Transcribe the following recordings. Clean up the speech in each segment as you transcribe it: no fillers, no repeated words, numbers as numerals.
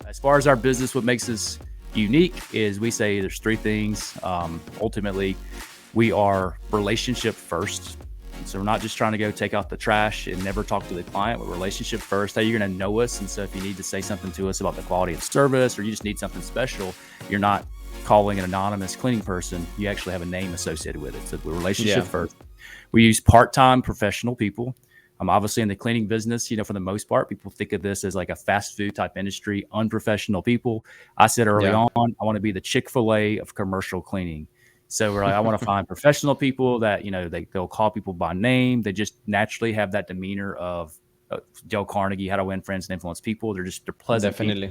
As far as our business, what makes us unique is we say there's three things. Ultimately, we are relationship first. So we're not just trying to go take out the trash and never talk to the client, but relationship first. How you're going to know us. And so if you need to say something to us about the quality of service, or you just need something special, you're not calling an anonymous cleaning person. You actually have a name associated with it. So we're relationship first. We use part-time professional people. Obviously in the cleaning business, for the most part, people think of this as like a fast food type industry, unprofessional people. I said early on, I want to be the Chick-fil-A of commercial cleaning. So we're like, I want to find professional people that, they'll call people by name. They just naturally have that demeanor of Dale Carnegie, How to Win Friends and Influence People. They're pleasant people.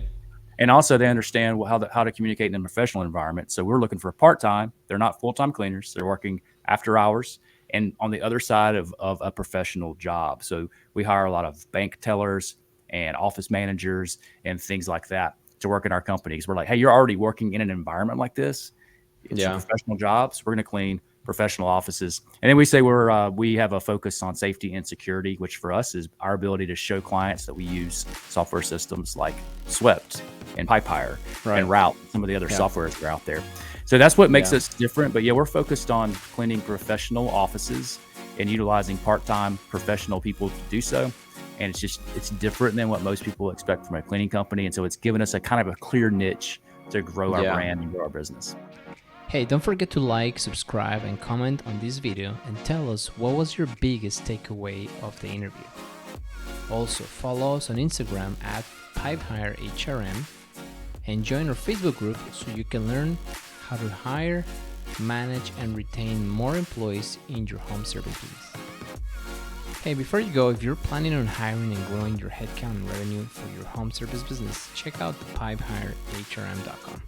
And also they understand how to communicate in a professional environment. So we're looking for part-time. They're not full-time cleaners. They're working after hours and on the other side of a professional job. So we hire a lot of bank tellers and office managers and things like that to work in our companies. We're like, hey, you're already working in an environment like this. It's a professional job. So we're going to clean professional offices. And then we say we have a focus on safety and security, which for us is our ability to show clients that we use software systems like Swept and Pipehire and Route, some of the other softwares that are out there. So that's what makes us different. But we're focused on cleaning professional offices and utilizing part-time professional people to do so. And it's different than what most people expect from a cleaning company. And so it's given us a kind of a clear niche to grow our brand and grow our business. Hey, don't forget to like, subscribe, and comment on this video and tell us what was your biggest takeaway of the interview. Also, follow us on Instagram at PipeHireHRM and join our Facebook group so you can learn how to hire, manage, and retain more employees in your home service business. Hey, before you go, if you're planning on hiring and growing your headcount and revenue for your home service business, check out pipehirehrm.com.